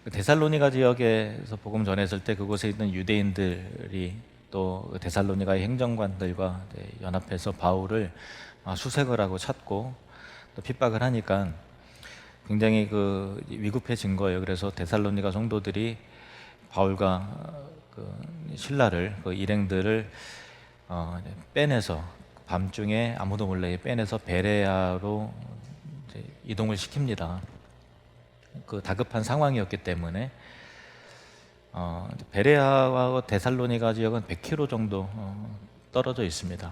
그 데살로니가 지역에서 복음 전했을 때 그곳에 있는 유대인들이 또 데살로니가의 행정관들과 연합해서 바울을 수색을 하고 찾고 또 핍박을 하니까 굉장히 그 위급해진 거예요. 그래서 데살로니가 성도들이 바울과 그 신라를 그 일행들을 빼내서 밤중에 아무도 몰래 빼내서 베레아로 이제 이동을 시킵니다. 그 다급한 상황이었기 때문에 베레아와 데살로니가 지역은 100km 정도 떨어져 있습니다.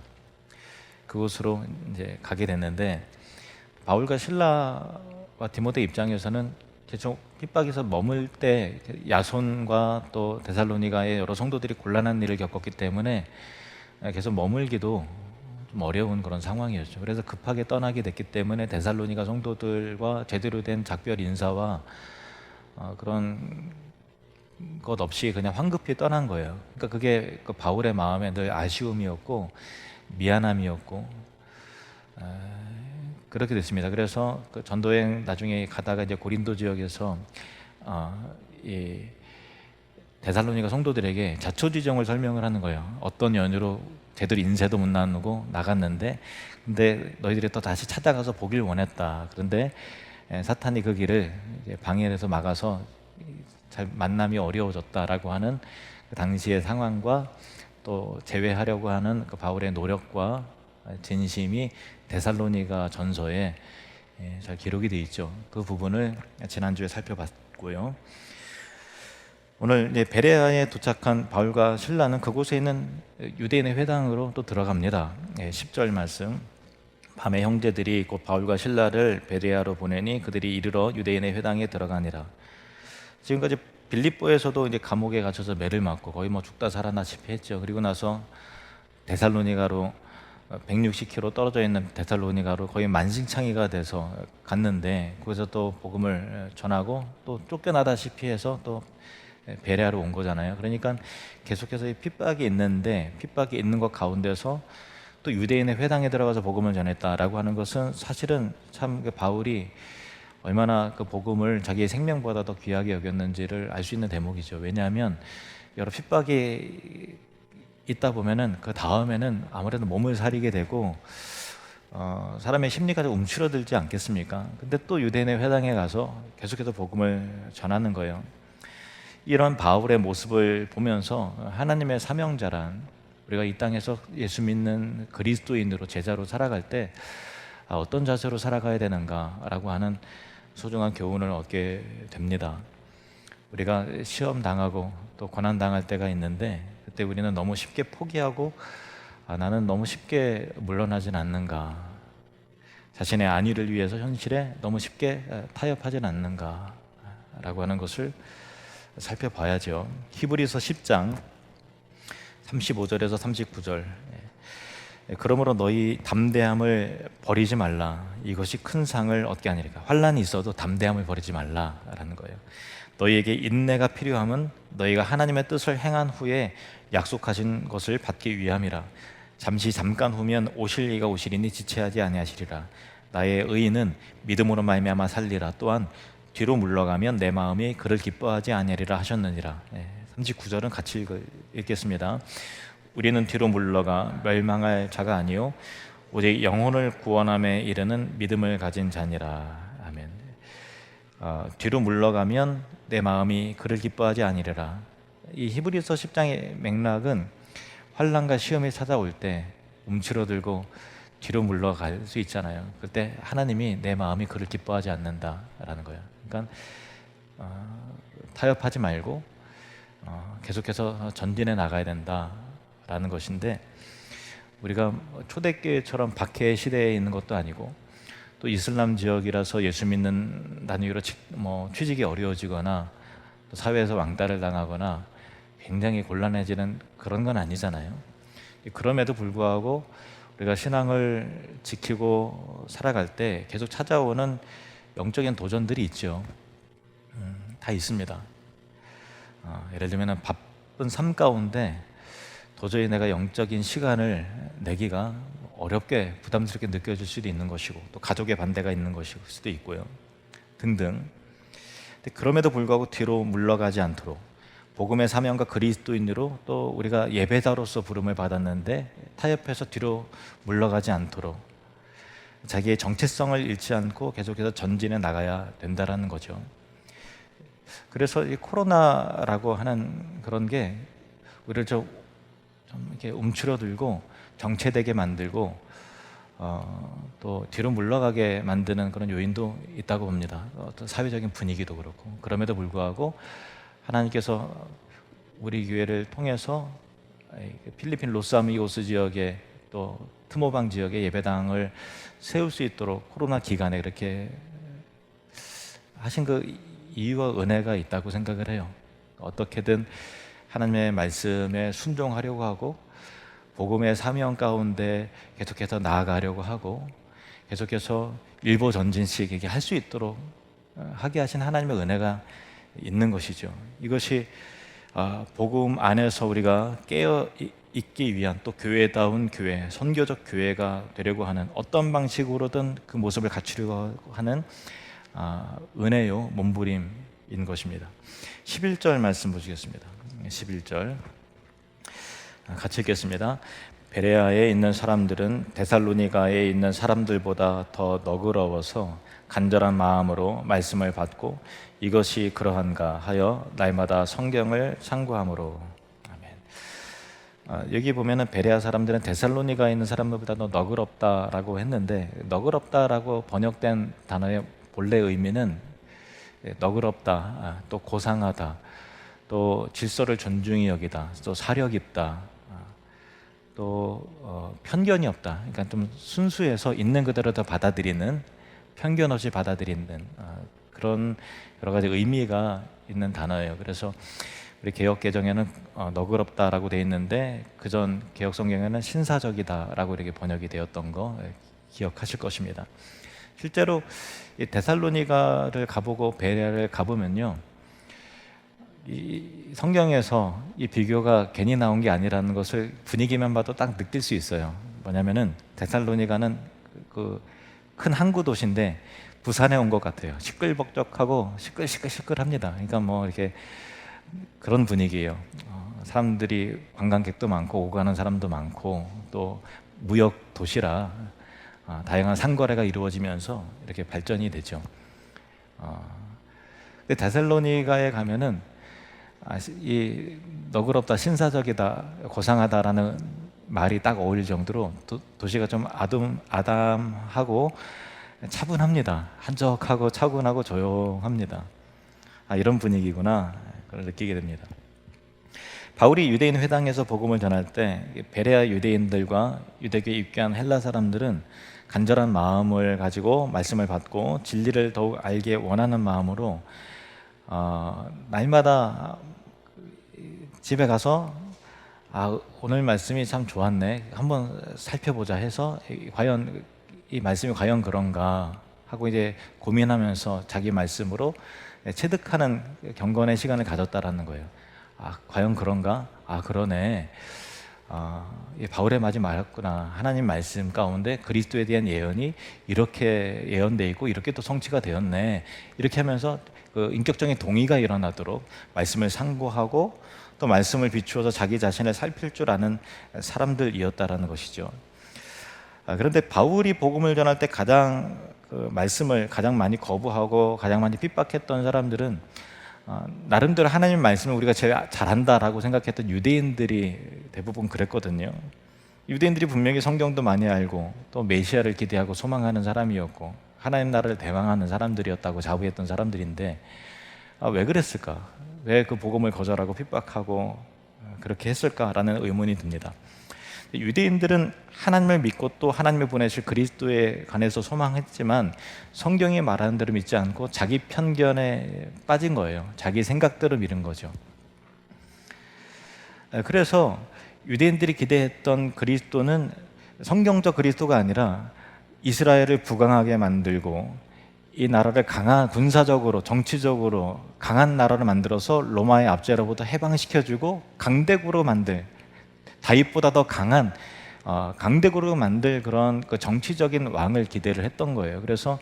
그곳으로 이제 가게 됐는데 바울과 신라와 디모데 입장에서는 계속 핍박에서 머물 때 야손과 또 데살로니가의 여러 성도들이 곤란한 일을 겪었기 때문에 계속 머물기도 좀 어려운 그런 상황이었죠. 그래서 급하게 떠나게 됐기 때문에 데살로니가 성도들과 제대로 된 작별 인사와 그런 것 없이 그냥 황급히 떠난 거예요. 그러니까 그게 그 바울의 마음에 늘 아쉬움이었고 미안함이었고 그렇게 됐습니다. 그래서 그 전도여행 나중에 가다가 이제 고린도 지역에서 이 데살로니가 성도들에게 자초지종을 설명을 하는 거예요. 어떤 연유로 제대로 인쇄도 못 나누고 나갔는데 근데 너희들이 또 다시 찾아가서 보길 원했다. 그런데 사탄이 그 길을 방해해서 막아서 잘 만남이 어려워졌다라고 하는 그 당시의 상황과 또 재회하려고 하는 그 바울의 노력과 진심이 데살로니가 전서에 잘 기록이 되어 있죠. 그 부분을 지난주에 살펴봤고요. 오늘 이제 베레아에 도착한 바울과 신라는 그곳에 있는 유대인의 회당으로 또 들어갑니다. 10절 말씀. 밤에 형제들이 곧 바울과 신라를 베레아로 보내니 그들이 이르러 유대인의 회당에 들어가니라. 지금까지 빌립보에서도 이제 감옥에 갇혀서 매를 맞고 거의 뭐 죽다 살아나시피 했죠. 그리고 나서 데살로니가로 160km 떨어져 있는 데살로니가로 거의 만신창이가 돼서 갔는데 거기서 또 복음을 전하고 또 쫓겨나다시피 해서 또 베레아로 온 거잖아요. 그러니까 계속해서 이 핍박이 있는데 핍박이 있는 것 가운데서 또 유대인의 회당에 들어가서 복음을 전했다라고 하는 것은 사실은 참 그 바울이 얼마나 그 복음을 자기의 생명보다 더 귀하게 여겼는지를 알 수 있는 대목이죠. 왜냐하면 여러 핍박이 있다 보면은 그 다음에는 아무래도 몸을 사리게 되고 사람의 심리가 좀 움츠러들지 않겠습니까? 근데 또 유대인의 회당에 가서 계속해서 복음을 전하는 거예요. 이런 바울의 모습을 보면서 하나님의 사명자란 우리가 이 땅에서 예수 믿는 그리스도인으로 제자로 살아갈 때 어떤 자세로 살아가야 되는가라고 하는 소중한 교훈을 얻게 됩니다. 우리가 시험 당하고 또 고난 당할 때가 있는데 그때 우리는 너무 쉽게 포기하고 나는 너무 쉽게 물러나진 않는가, 자신의 안위를 위해서 현실에 너무 쉽게 타협하진 않는가라고 하는 것을 살펴봐야죠. 히브리서 10장 35절에서 39절. 그러므로 너희 담대함을 버리지 말라. 이것이 큰 상을 얻게 하니까. 환난이 있어도 담대함을 버리지 말라라는 거예요. 너희에게 인내가 필요함은 너희가 하나님의 뜻을 행한 후에 약속하신 것을 받기 위함이라. 잠깐 후면 오실 이가 오시리니 지체하지 아니하시리라. 나의 의인은 믿음으로 말미암아 살리라. 또한 뒤로 물러가면 내 마음이 그를 기뻐하지 아니하리라 하셨느니라. 39절은 같이 읽겠습니다. 우리는 뒤로 물러가 멸망할 자가 아니요 오직 영혼을 구원함에 이르는 믿음을 가진 자니라. 아멘. 뒤로 물러가면 내 마음이 그를 기뻐하지 아니리라. 이 히브리서 10장의 맥락은 환난과 시험이 찾아올 때 움츠러들고 뒤로 물러갈 수 있잖아요. 그때 하나님이 내 마음이 그를 기뻐하지 않는다라는 거예요. 그러니까 타협하지 말고 계속해서 전진해 나가야 된다라는 것인데, 우리가 초대교회처럼 박해 시대에 있는 것도 아니고 또 이슬람 지역이라서 예수 믿는 단위로 취직이 어려워지거나 또 사회에서 왕따를 당하거나 굉장히 곤란해지는 그런 건 아니잖아요. 그럼에도 불구하고 우리가 신앙을 지키고 살아갈 때 계속 찾아오는 영적인 도전들이 있죠. 다 있습니다. 예를 들면 바쁜 삶 가운데 도저히 내가 영적인 시간을 내기가 어렵게 부담스럽게 느껴질 수도 있는 것이고 또 가족의 반대가 있는 것일 수도 있고요 등등. 근데 그럼에도 불구하고 뒤로 물러가지 않도록 복음의 사명과 그리스도인으로 또 우리가 예배자로서 부름을 받았는데 타협해서 뒤로 물러가지 않도록 자기의 정체성을 잃지 않고 계속해서 전진해 나가야 된다라는 거죠. 그래서 이 코로나라고 하는 그런 게 우리를 좀 이렇게 움츠러들고 정체되게 만들고 또 뒤로 물러가게 만드는 그런 요인도 있다고 봅니다. 어떤 사회적인 분위기도 그렇고. 그럼에도 불구하고 하나님께서 우리 교회를 통해서 필리핀 로스아미고스 지역에 또 트모방 지역에 예배당을 세울 수 있도록 코로나 기간에 그렇게 하신 그 이유와 은혜가 있다고 생각을 해요. 어떻게든 하나님의 말씀에 순종하려고 하고 복음의 사명 가운데 계속해서 나아가려고 하고 계속해서 일보 전진식 이렇게 할 수 있도록 하게 하신 하나님의 은혜가 있는 것이죠. 이것이 복음 안에서 우리가 깨어 있기 위한 또 교회다운 교회, 선교적 교회가 되려고 하는 어떤 방식으로든 그 모습을 갖추려고 하는 은혜요 몸부림인 것입니다. 11절 말씀 보시겠습니다. 11절 같이 읽겠습니다. 베레아에 있는 사람들은 데살로니가에 있는 사람들보다 더 너그러워서 간절한 마음으로 말씀을 받고 이것이 그러한가 하여 날마다 성경을 참고함으로. 아멘. 여기 보면은 베레아 사람들은 데살로니가에 있는 사람들보다 더 너그럽다라고 했는데 너그럽다라고 번역된 단어의 본래 의미는 너그럽다, 또 고상하다, 또 질서를 존중히 여기다, 또 사력 있다, 또 편견이 없다. 그러니까 좀 순수해서 있는 그대로 더 받아들이는, 편견 없이 받아들이는 그런 여러 가지 의미가 있는 단어예요. 그래서 우리 개역 개정에는 너그럽다라고 되어 있는데 그전 개역 성경에는 신사적이다라고 이렇게 번역이 되었던 거 기억하실 것입니다. 실제로 이 데살로니가를 가보고 베레아를 가보면요, 이 성경에서 이 비교가 괜히 나온 게 아니라는 것을 분위기만 봐도 딱 느낄 수 있어요. 뭐냐면은 데살로니가는 그 큰 항구 도시인데 부산에 온 것 같아요. 시끌벅적하고 시끌시끌합니다. 그러니까 뭐 이렇게 그런 분위기예요. 사람들이 관광객도 많고 오고 가는 사람도 많고 또 무역 도시라 다양한 상거래가 이루어지면서 이렇게 발전이 되죠. 근데 데살로니가에 가면은 이 너그럽다, 신사적이다, 고상하다라는 말이 딱 어울릴 정도로 도시가 좀 아담하고 차분합니다. 한적하고 차분하고 조용합니다. 이런 분위기구나, 그걸 느끼게 됩니다. 바울이 유대인 회당에서 복음을 전할 때 베레아 유대인들과 유대교에 입교한 헬라 사람들은 간절한 마음을 가지고 말씀을 받고 진리를 더욱 알게 원하는 마음으로 날마다 집에 가서 오늘 말씀이 참 좋았네, 한번 살펴보자 해서 과연 이 말씀이 과연 그런가 하고 이제 고민하면서 자기 말씀으로 체득하는 경건의 시간을 가졌다라는 거예요. 과연 그런가? 그러네. 바울의 말이 맞았구나. 하나님 말씀 가운데 그리스도에 대한 예언이 이렇게 예언되어 있고 이렇게 또 성취가 되었네. 이렇게 하면서 그 인격적인 동의가 일어나도록 말씀을 상고하고 또 말씀을 비추어서 자기 자신을 살필 줄 아는 사람들이었다라는 것이죠. 그런데 바울이 복음을 전할 때 가장 말씀을 가장 많이 거부하고 가장 많이 핍박했던 사람들은 나름대로 하나님 말씀을 우리가 제일 잘한다라고 생각했던 유대인들이 대부분 그랬거든요. 유대인들이 분명히 성경도 많이 알고 또 메시아를 기대하고 소망하는 사람이었고 하나님 나라를 대망하는 사람들이었다고 자부했던 사람들인데 왜 그랬을까? 왜 그 복음을 거절하고 핍박하고 그렇게 했을까라는 의문이 듭니다. 유대인들은 하나님을 믿고 또 하나님을 보내실 그리스도에 관해서 소망했지만 성경이 말하는 대로 믿지 않고 자기 편견에 빠진 거예요. 자기 생각대로 믿은 거죠. 그래서 유대인들이 기대했던 그리스도는 성경적 그리스도가 아니라 이스라엘을 부강하게 만들고 이 나라를 강한 군사적으로 정치적으로 강한 나라를 만들어서 로마의 압제로부터 해방시켜주고 강대국으로 만들, 다윗보다 더 강한 강대국으로 만들 그런 그 정치적인 왕을 기대를 했던 거예요. 그래서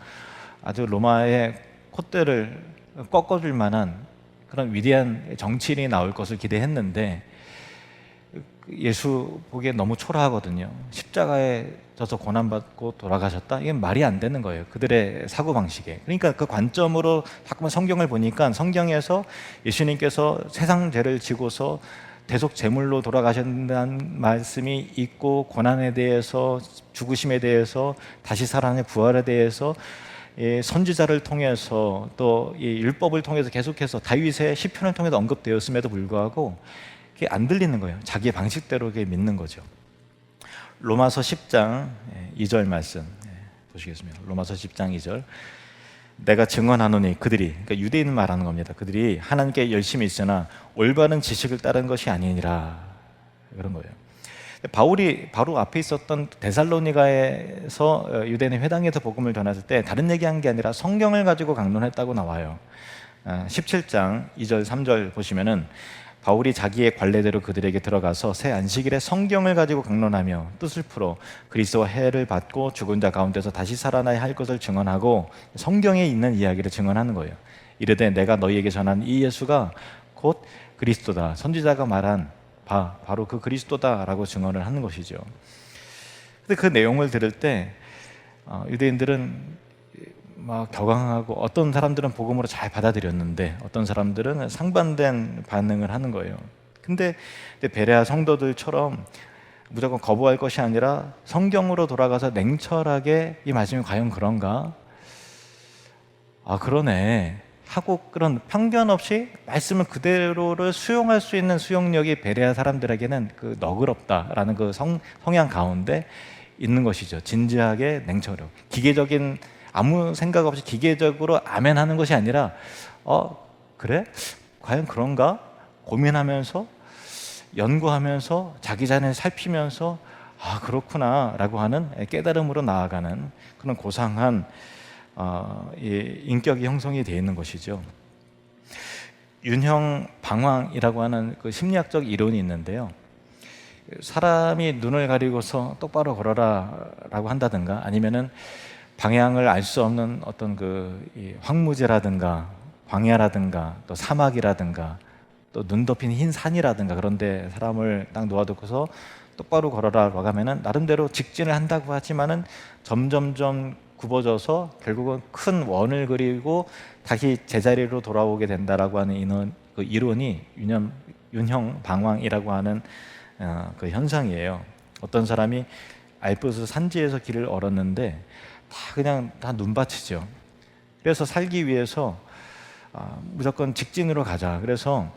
아주 로마의 콧대를 꺾어줄 만한 그런 위대한 정치인이 나올 것을 기대했는데 예수 보기에 너무 초라하거든요. 십자가에 져서 고난받고 돌아가셨다? 이게 말이 안 되는 거예요. 그들의 사고방식에. 그러니까 그 관점으로 자꾸만 성경을 보니까 성경에서 예수님께서 세상 죄를 지고서 대속 제물로 돌아가신다는 말씀이 있고, 고난에 대해서, 죽으심에 대해서, 다시 살아나는 부활에 대해서 선지자를 통해서 또 율법을 통해서 계속해서 다윗의 시편을 통해서 언급되었음에도 불구하고 그게 안 들리는 거예요. 자기의 방식대로 그게 믿는 거죠. 로마서 10장 2절 말씀 보시겠습니다. 로마서 10장 2절. 내가 증언하노니 그들이, 그러니까 유대인 말하는 겁니다. 그들이 하나님께 열심히 있으나 올바른 지식을 따른 것이 아니니라, 그런 거예요. 바울이 바로 앞에 있었던 데살로니가에서 유대인 회당에서 복음을 전했을 때 다른 얘기한 게 아니라 성경을 가지고 강론했다고 나와요. 17장 2절 3절 보시면은 바울이 자기의 관례대로 그들에게 들어가서 새 안식일에 성경을 가지고 강론하며 뜻을 풀어 그리스도와 해를 받고 죽은 자 가운데서 다시 살아나야 할 것을 증언하고, 성경에 있는 이야기를 증언하는 거예요. 이르되 내가 너희에게 전한 이 예수가 곧 그리스도다, 선지자가 말한 바로 그 그리스도다라고 증언을 하는 것이죠. 근데 그 내용을 들을 때 유대인들은 막 격앙하고, 어떤 사람들은 복음으로 잘 받아들였는데 어떤 사람들은 상반된 반응을 하는 거예요. 근데 베레아 성도들처럼 무조건 거부할 것이 아니라 성경으로 돌아가서 냉철하게 이 말씀이 과연 그런가? 아, 그러네 하고, 그런 편견 없이 말씀을 그대로를 수용할 수 있는 수용력이 베레아 사람들에게는 그 너그럽다라는 그 성향 가운데 있는 것이죠. 진지하게 냉철하고, 기계적인, 아무 생각 없이 기계적으로 아멘 하는 것이 아니라 그래? 과연 그런가? 고민하면서, 연구하면서, 자기 자신을 살피면서 아, 그렇구나 라고 하는 깨달음으로 나아가는 그런 고상한 인격이 형성이 되어 있는 것이죠. 윤형 방황이라고 하는 그 심리학적 이론이 있는데요, 사람이 눈을 가리고서 똑바로 걸어라 라고 한다든가, 아니면은 방향을 알 수 없는 어떤 황무지라든가 광야라든가 또 사막이라든가 또 눈 덮인 흰 산이라든가, 그런데 사람을 딱 놓아두고서 똑바로 걸어라고 하면은 나름대로 직진을 한다고 하지만은 점점점 굽어져서 결국은 큰 원을 그리고 다시 제자리로 돌아오게 된다라고 하는 그 이론이 윤형 방황이라고 하는 그 현상이에요. 어떤 사람이 알프스 산지에서 길을 얼었는데 다 눈밭이죠. 그래서 살기 위해서 무조건 직진으로 가자. 그래서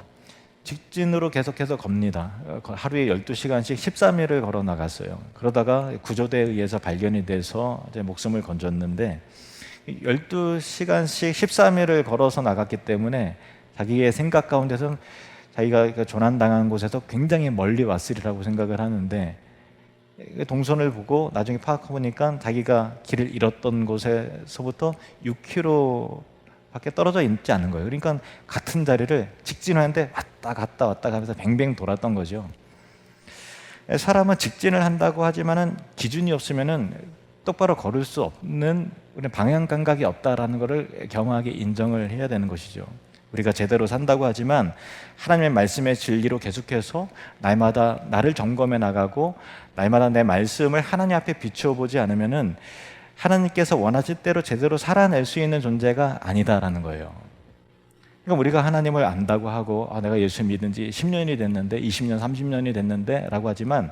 직진으로 계속해서 겁니다. 하루에 12시간씩 13일을 걸어 나갔어요. 그러다가 구조대에 의해서 발견이 돼서 이제 목숨을 건졌는데, 12시간씩 13일을 걸어서 나갔기 때문에 자기의 생각 가운데서는 자기가 조난당한 곳에서 굉장히 멀리 왔으리라고 생각을 하는데, 동선을 보고 나중에 파악해보니까 자기가 길을 잃었던 곳에서부터 6km 밖에 떨어져 있지 않은 거예요. 그러니까 같은 자리를 직진하는데 왔다 갔다 하면서 뱅뱅 돌았던 거죠. 사람은 직진을 한다고 하지만은 기준이 없으면은 똑바로 걸을 수 없는, 방향 감각이 없다라는 것을 겸허하게 인정을 해야 되는 것이죠. 우리가 제대로 산다고 하지만 하나님의 말씀의 진리로 계속해서 날마다 나를 점검해 나가고, 날마다 내 말씀을 하나님 앞에 비추어 보지 않으면은 하나님께서 원하실 대로 제대로 살아낼 수 있는 존재가 아니다라는 거예요. 그러니까 우리가 하나님을 안다고 하고, 내가 예수 믿은 지 10년이 됐는데, 20년, 30년이 됐는데 라고 하지만,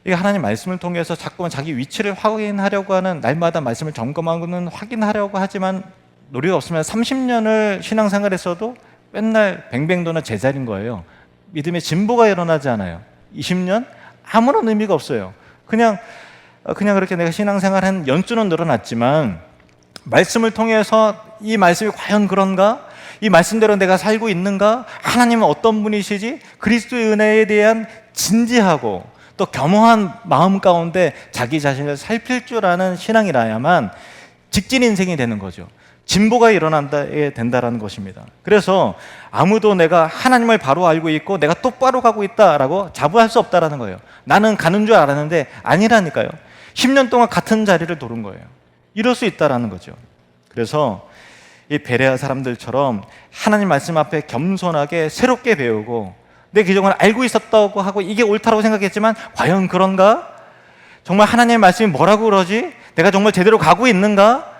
이게 하나님 말씀을 통해서 자꾸만 자기 위치를 확인하려고 하는, 날마다 말씀을 점검하고는 확인하려고 하지만 노력 없으면 30년을 신앙생활했어도 맨날 뱅뱅 도는 제자리인 거예요. 믿음의 진보가 일어나지 않아요. 20년? 아무런 의미가 없어요. 그냥 그렇게 내가 신앙생활한 연수는 늘어났지만 말씀을 통해서 이 말씀이 과연 그런가? 이 말씀대로 내가 살고 있는가? 하나님은 어떤 분이시지? 그리스도의 은혜에 대한 진지하고 또 겸허한 마음 가운데 자기 자신을 살필 줄 아는 신앙이라야만 직진 인생이 되는 거죠. 진보가 일어난다에 된다라는 것입니다. 그래서 아무도 내가 하나님을 바로 알고 있고 내가 똑바로 가고 있다라고 자부할 수 없다라는 거예요. 나는 가는 줄 알았는데 아니라니까요. 10년 동안 같은 자리를 도는 거예요. 이럴 수 있다라는 거죠. 그래서 이 베레아 사람들처럼 하나님 말씀 앞에 겸손하게 새롭게 배우고 내 기종을 알고 있었다고 하고 이게 옳다고 생각했지만 과연 그런가? 정말 하나님의 말씀이 뭐라고 그러지? 내가 정말 제대로 가고 있는가?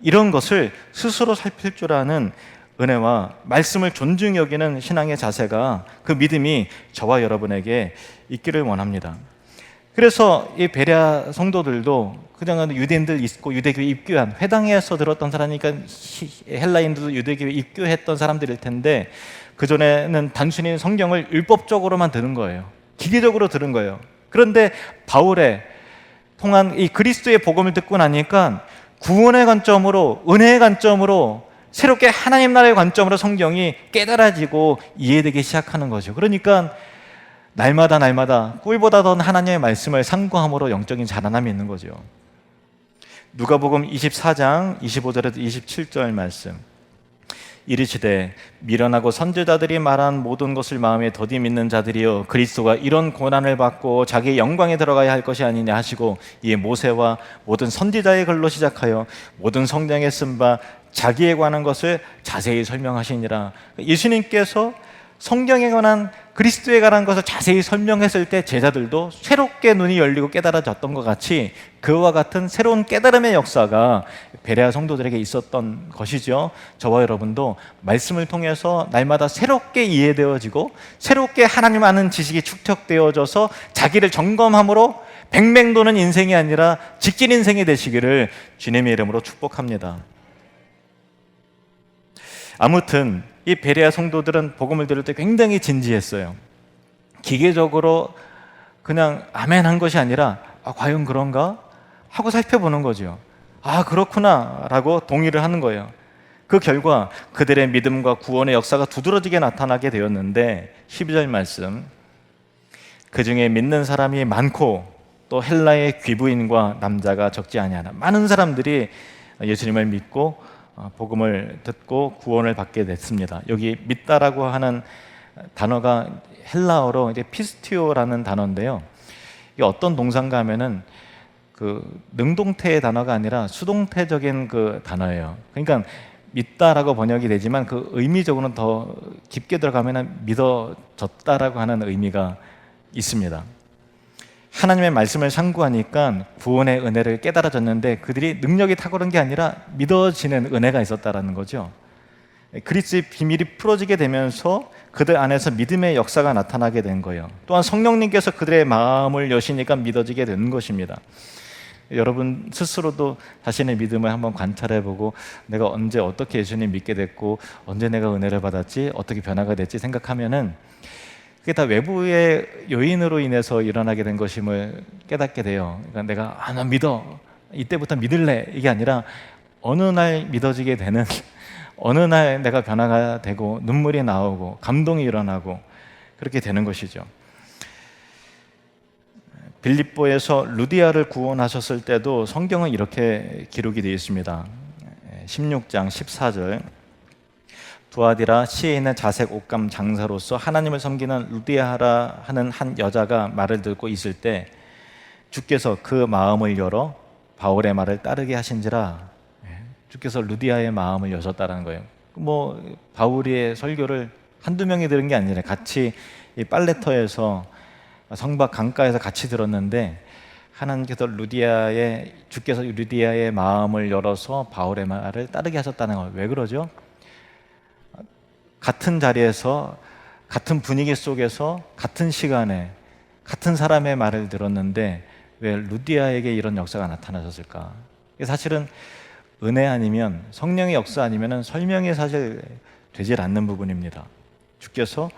이런 것을 스스로 살필 줄 아는 은혜와 말씀을 존중히 여기는 신앙의 자세가, 그 믿음이 저와 여러분에게 있기를 원합니다. 그래서 이 베레아 성도들도 그냥 유대인들 있고 유대교에 입교한, 회당에서 들었던 사람이니까 헬라인들도 유대교에 입교했던 사람들일 텐데 그전에는 단순히 성경을 율법적으로만 들은 거예요. 기계적으로 들은 거예요. 그런데 바울의 통한 이 그리스도의 복음을 듣고 나니까 구원의 관점으로, 은혜의 관점으로, 새롭게 하나님 나라의 관점으로 성경이 깨달아지고 이해되기 시작하는 거죠. 그러니까 날마다 꿀보다 더 하나님의 말씀을 상고함으로 영적인 자라남이 있는 거죠. 누가복음 24장 25절에서 27절 말씀. 이르시되 미련하고 선지자들이 말한 모든 것을 마음에 더디 믿는 자들이여, 그리스도가 이런 고난을 받고 자기의 영광에 들어가야 할 것이 아니냐 하시고, 이에 모세와 모든 선지자의 글로 시작하여 모든 성경에 쓴 바 자기에 관한 것을 자세히 설명하시니라. 예수님께서 성경에 관한, 그리스도에 관한 것을 자세히 설명했을 때 제자들도 새롭게 눈이 열리고 깨달아졌던 것 같이 그와 같은 새로운 깨달음의 역사가 베레아 성도들에게 있었던 것이죠. 저와 여러분도 말씀을 통해서 날마다 새롭게 이해되어지고 새롭게 하나님 아는 지식이 축적되어져서 자기를 점검함으로 뱅뱅 도는 인생이 아니라 직진 인생이 되시기를 주님의 이름으로 축복합니다. 아무튼 이 베레아 성도들은 복음을 들을 때 굉장히 진지했어요. 기계적으로 그냥 아멘 한 것이 아니라 과연 그런가? 하고 살펴보는 거죠. 그렇구나 라고 동의를 하는 거예요. 그 결과 그들의 믿음과 구원의 역사가 두드러지게 나타나게 되었는데 12절 말씀, 그 중에 믿는 사람이 많고 또 헬라의 귀부인과 남자가 적지 아니하나. 많은 사람들이 예수님을 믿고 복음을 듣고 구원을 받게 됐습니다. 여기 믿다라고 하는 단어가 헬라어로 이제 피스티오라는 단어인데요. 이게 어떤 동사인가 하면은 그 능동태의 단어가 아니라 수동태적인 그 단어예요. 그러니까 믿다라고 번역이 되지만 그 의미적으로는 더 깊게 들어가면 믿어졌다라고 하는 의미가 있습니다. 하나님의 말씀을 상고하니까 구원의 은혜를 깨달아졌는데 그들이 능력이 탁월한 게 아니라 믿어지는 은혜가 있었다라는 거죠. 그리스도의 비밀이 풀어지게 되면서 그들 안에서 믿음의 역사가 나타나게 된 거예요. 또한 성령님께서 그들의 마음을 여시니까 믿어지게 되는 것입니다. 여러분 스스로도 자신의 믿음을 한번 관찰해보고 내가 언제 어떻게 예수님 믿게 됐고 언제 내가 은혜를 받았지, 어떻게 변화가 됐지 생각하면은 그게 다 외부의 요인으로 인해서 일어나게 된 것임을 깨닫게 돼요. 그러니까 내가 나 믿어, 이때부터 믿을래, 이게 아니라 어느 날 믿어지게 되는 어느 날 내가 변화가 되고 눈물이 나오고 감동이 일어나고 그렇게 되는 것이죠. 빌립보에서 루디아를 구원하셨을 때도 성경은 이렇게 기록이 되어 있습니다. 16장 14절, 두아디라 시에 있는 자색 옷감 장사로서 하나님을 섬기는 루디아라 하는 한 여자가 말을 듣고 있을 때 주께서 그 마음을 열어 바울의 말을 따르게 하신지라. 주께서 루디아의 마음을 여셨다는 거예요. 바울의 설교를 한두 명이 들은 게 아니라 같이 이 빨래터에서 성박 강가에서 같이 들었는데 하나님께서 주께서 루디아의 마음을 열어서 바울의 말을 따르게 하셨다는 거예요. 왜 그러죠? 같은 자리에서 같은 분위기 속에서 같은 시간에 같은 사람의 말을 들었는데 왜 루디아에게 이런 역사가 나타나셨을까? 사실은 은혜 아니면 성령의 역사 아니면 설명이 사실 되질 않는 부분입니다. 주께서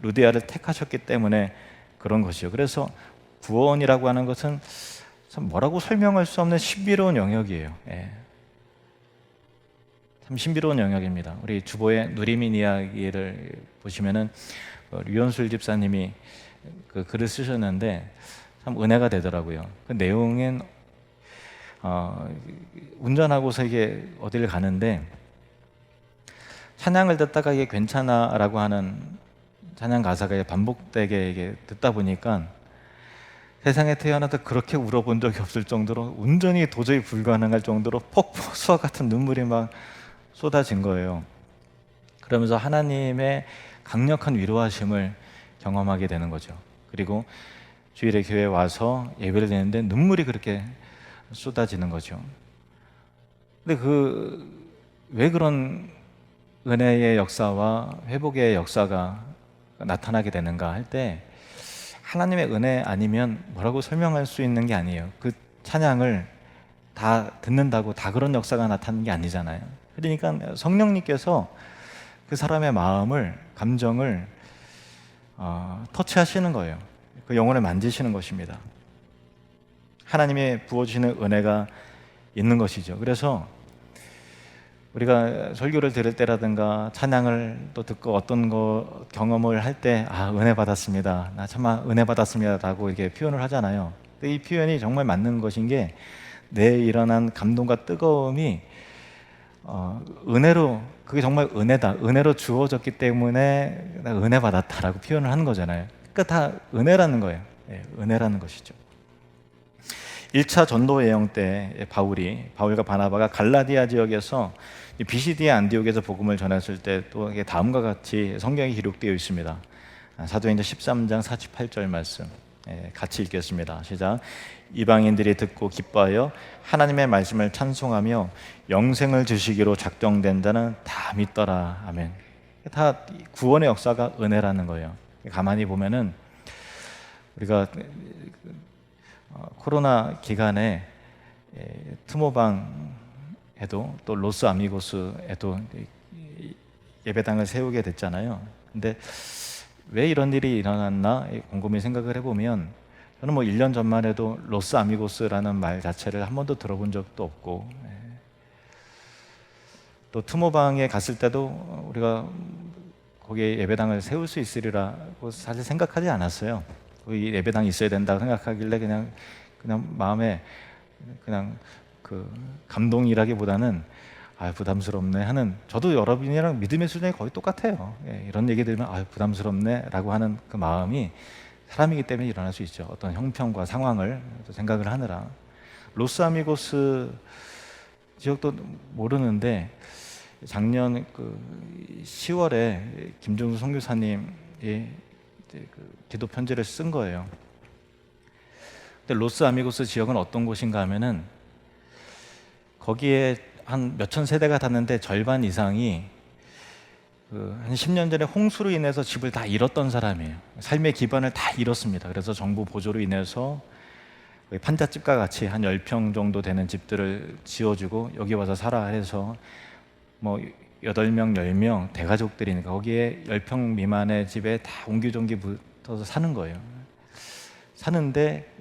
루디아를 택하셨기 때문에 그런 것이요. 그래서 구원이라고 하는 것은 참 뭐라고 설명할 수 없는 신비로운 영역이에요. 참 신비로운 영역입니다. 우리 주보의 누리민 이야기를 보시면은 류현술 집사님이 그 글을 쓰셨는데 참 은혜가 되더라고요. 그 내용은 운전하고서 이게 어디를 가는데 찬양을 듣다가 이게 괜찮아라고 하는 찬양 가사가 반복되게 이게 듣다 보니까 세상에 태어나도 그렇게 울어본 적이 없을 정도로 운전이 도저히 불가능할 정도로 폭포수와 같은 눈물이 막 쏟아진 거예요. 그러면서 하나님의 강력한 위로하심을 경험하게 되는 거죠. 그리고 주일에 교회에 와서 예배를 드리는데 눈물이 그렇게 쏟아지는 거죠. 근데 왜 그런 은혜의 역사와 회복의 역사가 나타나게 되는가 할 때, 하나님의 은혜 아니면 뭐라고 설명할 수 있는 게 아니에요. 그 찬양을 다 듣는다고 다 그런 역사가 나타나는 게 아니잖아요. 그러니까 성령님께서 그 사람의 마음을, 감정을 터치하시는 거예요. 그 영혼을 만지시는 것입니다. 하나님이 부어주시는 은혜가 있는 것이죠. 그래서 우리가 설교를 들을 때라든가 찬양을 또 듣고 어떤 거 경험을 할 때, 은혜 받았습니다, 나 참아 은혜 받았습니다 라고 이렇게 표현을 하잖아요. 근데 이 표현이 정말 맞는 것인 게, 내 일어난 감동과 뜨거움이 은혜로, 그게 정말 은혜다, 은혜로 주어졌기 때문에 나 은혜 받았다라고 표현을 하는 거잖아요. 그러니까 다 은혜라는 거예요. 은혜라는 것이죠. 1차 전도 여행 때 바울과 바나바가 갈라디아 지역에서 비시디아 안디옥에서 복음을 전했을 때 또 다음과 같이 성경에 기록되어 있습니다. 사도행전 13장 48절 말씀 같이 읽겠습니다. 시작. 이방인들이 듣고 기뻐하여 하나님의 말씀을 찬송하며 영생을 주시기로 작정된 자는 다 믿더라. 아멘. 다 구원의 역사가 은혜라는 거예요. 가만히 보면은 우리가 코로나 기간에 트모방에도 또 로스 아미고스에도 예배당을 세우게 됐잖아요. 근데 왜 이런 일이 일어났나 곰곰이 생각을 해보면, 저는 1년 전만 해도 로스 아미고스라는 말 자체를 한 번도 들어본 적도 없고, 또 트모방에 갔을 때도 우리가 거기에 예배당을 세울 수 있으리라고 사실 생각하지 않았어요. 이 예배당이 있어야 된다고 생각하길래 그냥 마음에 그냥 그 감동이라기보다는 부담스럽네 하는, 저도 여러분이랑 믿음의 수준이 거의 똑같아요. 이런 얘기 들으면 부담스럽네 라고 하는 그 마음이 사람이기 때문에 일어날 수 있죠. 어떤 형편과 상황을 생각을 하느라. 로스아미고스 지역도 모르는데 작년 10월에 김종수 선교사님이 기도 편지를 쓴 거예요. 근데 로스 아미고스 지역은 어떤 곳인가 하면은, 거기에 한 몇천 세대가 탔는데 절반 이상이 한 10년 전에 홍수로 인해서 집을 다 잃었던 사람이에요. 삶의 기반을 다 잃었습니다. 그래서 정부 보조로 인해서 판잣집과 같이 한 10평 정도 되는 집들을 지어주고 여기 와서 살아 해서 8명, 10명 대가족들이니까 거기에 10평 미만의 집에 다 옹기종기 붙어서 사는 거예요. 사는데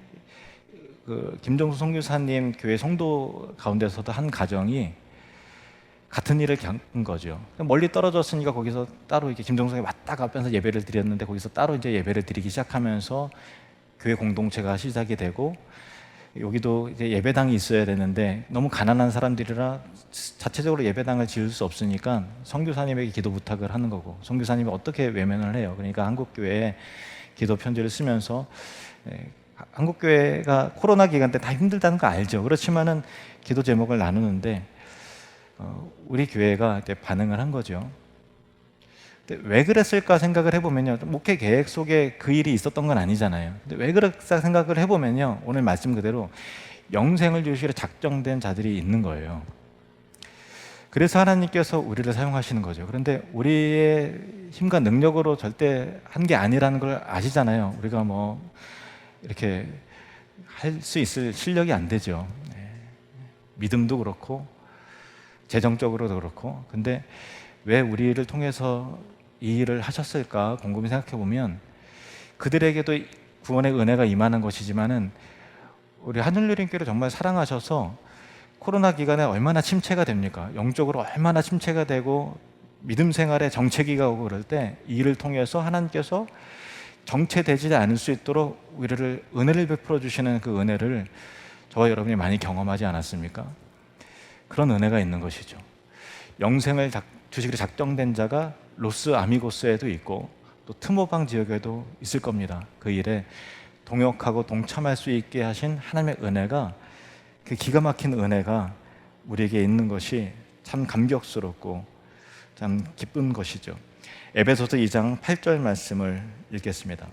김정수 선교사님 교회 성도 가운데서도 한 가정이 같은 일을 겪은 거죠. 멀리 떨어졌으니까 거기서 따로 이렇게 김정수에 왔다 가면서 예배를 드렸는데, 거기서 따로 이제 예배를 드리기 시작하면서 교회 공동체가 시작이 되고, 여기도 이제 예배당이 있어야 되는데 너무 가난한 사람들이라 자체적으로 예배당을 지을 수 없으니까 선교사님에게 기도 부탁을 하는 거고, 선교사님이 어떻게 외면을 해요. 그러니까 한국교회에 기도 편지를 쓰면서, 한국교회가 코로나 기간 때 다 힘들다는 거 알죠. 그렇지만은 기도 제목을 나누는데 우리 교회가 이제 반응을 한 거죠. 근데 왜 그랬을까 생각을 해보면요, 목회 계획 속에 그 일이 있었던 건 아니잖아요. 근데 왜 그랬을까 생각을 해보면요, 오늘 말씀 그대로 영생을 주시기로 작정된 자들이 있는 거예요. 그래서 하나님께서 우리를 사용하시는 거죠. 그런데 우리의 힘과 능력으로 절대 한 게 아니라는 걸 아시잖아요. 우리가 이렇게 할 수 있을 실력이 안 되죠. 믿음도 그렇고 재정적으로도 그렇고. 근데 왜 우리를 통해서 이 일을 하셨을까 곰곰이 생각해 보면, 그들에게도 구원의 은혜가 임하는 것이지만은 우리 하늘누림교를 정말 사랑하셔서 코로나 기간에 얼마나 침체가 됩니까? 영적으로 얼마나 침체가 되고 믿음 생활에 정체기가 오고 그럴 때 이 일을 통해서 하나님께서 정체되지 않을 수 있도록 우리를 은혜를 베풀어 주시는 그 은혜를 저와 여러분이 많이 경험하지 않았습니까? 그런 은혜가 있는 것이죠. 영생을 주시기로 작정된 자가 로스 아미고스에도 있고 또 트모방 지역에도 있을 겁니다. 그 일에 동역하고 동참할 수 있게 하신 하나님의 은혜가, 그 기가 막힌 은혜가 우리에게 있는 것이 참 감격스럽고 참 기쁜 것이죠. 에베소서 2장 8절 말씀을 읽겠습니다.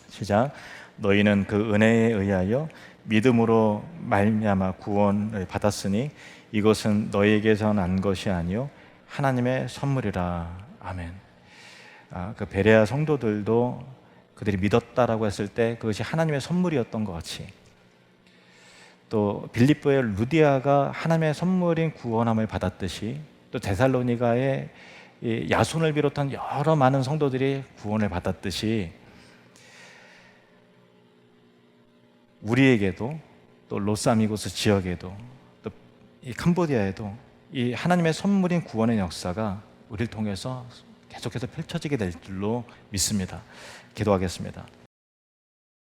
시작. 너희는 그 은혜에 의하여 믿음으로 말미암아 구원을 받았으니 이것은 너희에게서 난 것이 아니요 하나님의 선물이라. 아멘. 그 베레아 성도들도 그들이 믿었다라고 했을 때 그것이 하나님의 선물이었던 것 같이, 또 빌립보의 루디아가 하나님의 선물인 구원함을 받았듯이, 또 데살로니가의 야손을 비롯한 여러 많은 성도들이 구원을 받았듯이 우리에게도, 또 로스아미고스 지역에도, 또 이 캄보디아에도 이 하나님의 선물인 구원의 역사가 우리를 통해서 계속해서 펼쳐지게 될 줄로 믿습니다. 기도하겠습니다.